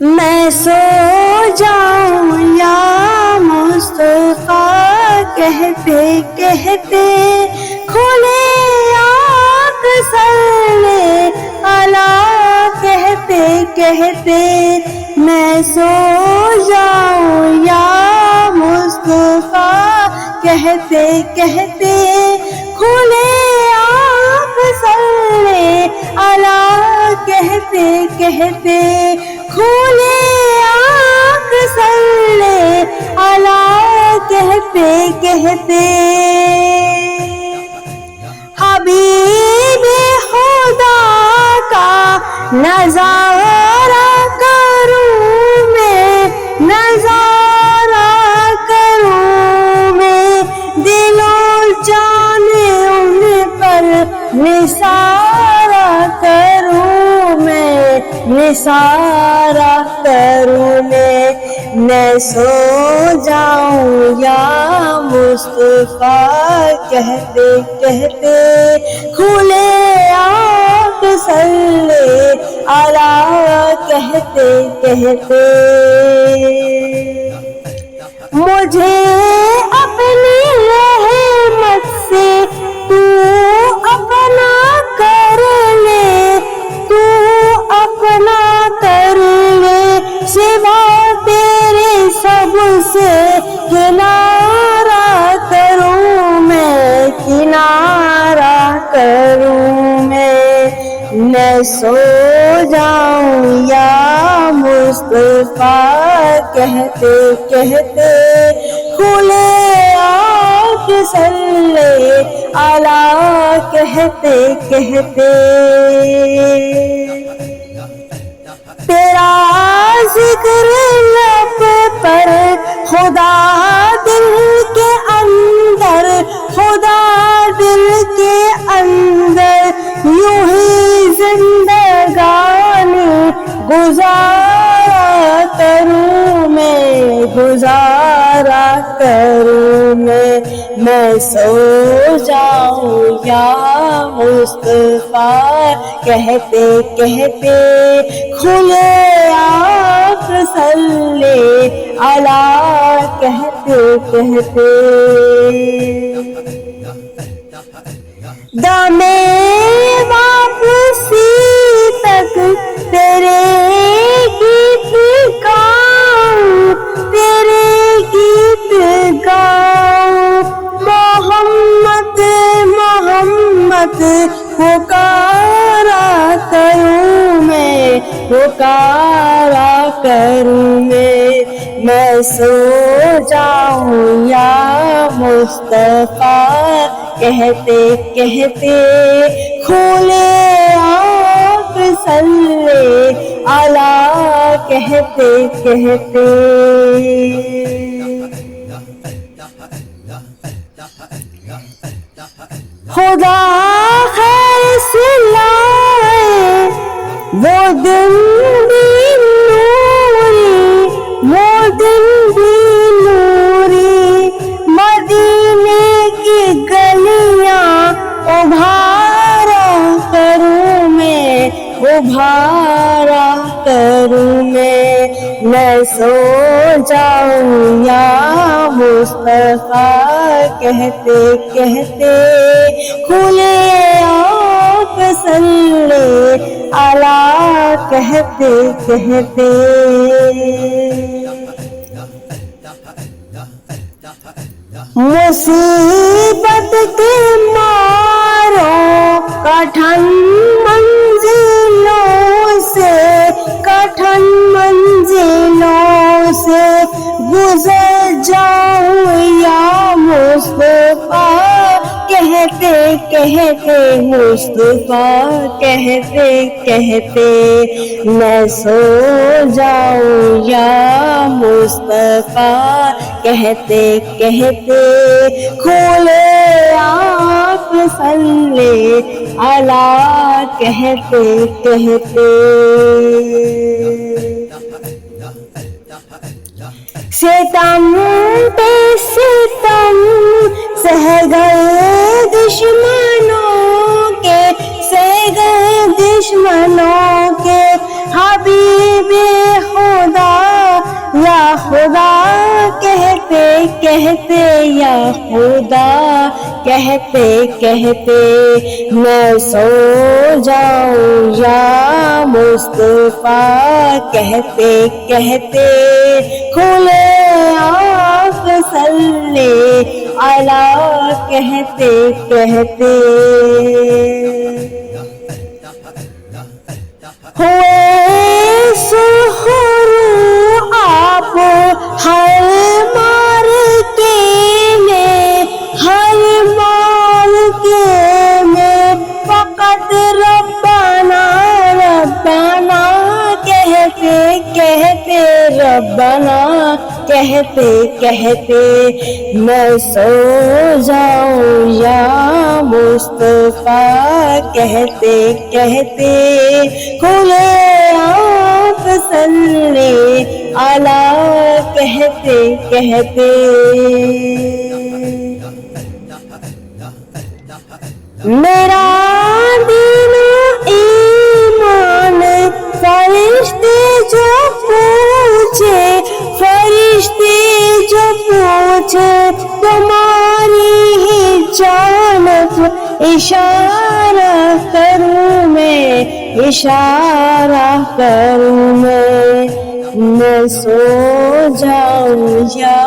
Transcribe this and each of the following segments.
میں سو جاؤں یا مصطفیٰ کہتے کہتے کھلے آنکھ صلی اللہ کہتے کہتے میں سو جاؤں یا مصطفیٰ کہتے کہتے کھلے آنکھ صلی اللہ کہتے کہتے کھلے آنکھ صلی اللہ کہتے کہتے حبیب خدا کا نظارہ کروں میں نظارہ کروں میں دل و جان ان پر نثارہ کروں میں نثارہ کروں میں سو جاؤں یا مصطفیٰ کہتے کہتے کھلے آنکھ صلی اللہ کہتے کہتے مجھے اپنی رحمت سے تو اپنا کر لے تو اپنا کر لے سوا تیرے سب سے کنارہ کروں میں کنارہ کروں میں سو جاؤں یا مصطفیٰ کہتے کہتے کھلے آنکھ صلی اللہ کہتے کہتے تیرا ذکر لب پر خدا دل کے اندر خدا دل کے اندر یوں ہی زندگانی گزارا کروں میں گزارا کروں میں سو جاؤں یا مصطفیٰ کہتے کہتے کھلے آنکھ صلی اللہ کہتے کہتے دم واپسی تک تیرے گیت گاؤں تیرے گیت گاؤں محمد محمد پکارا کروں میں پکارا کروں میں سو جاؤں یا مصطفیٰ کہتے کہتے کھلے آنکھ صلی اللہ کہتے کہتے خدا خیر سے لائے وہ دن بھی نوری وہ دن بھی نوری مدینے کی گلیاں ابھارا کروں میں ابھارا کروں میں سو جاؤں یا مصطفیٰ کہتے کہتے کھلے آنکھ صلی اللہ کہتے کہتے مصیبت کے ماروں کٹھن منزلوں سے کٹھن منزلوں سے گزر جاؤں یا مصطفیٰ کہتے کہتے مصطفیٰ کہتے کہتے میں سو جاؤں یا مصطفیٰ کہتے کہتے کھلے آنکھ صلی اللہ کہتے کہتے ستم پہ ستم سہ گئے دشمنوں کے سہ گئے دشمنوں کے حبیب کہتے کہتے یا خدا، کہتے کہتے میں سو جاؤں یا مصطفیٰ، کہتے کہتے کھلے آنکھ صلی علی، کہتے کہتے ہوئے سرخرو آپ ہر مار کے میں، ہر مال کے میں، فقط ربنا ربنا کہتے کہتے ربنا، کہتے کہتے میں سو جاؤں یا مصطفیٰ، کہتے کہتے کھلے آنکھ صلی علی، کہتے کہتے میرا دین و ایمان فرشتے جو پوچھے، فرشتے جو پوچھے تمہاری ہی جانب اشارہ کروں میں، اشارہ کروں میں سو جاؤں یا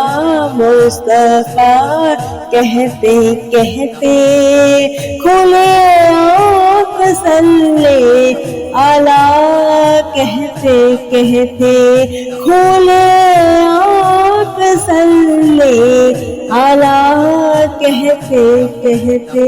مصطفیٰ، کہتے کہتے کھلے آنکھ صلی علی، کہتے کہتے کھلے آنکھ صلی علی، کہتے کہتے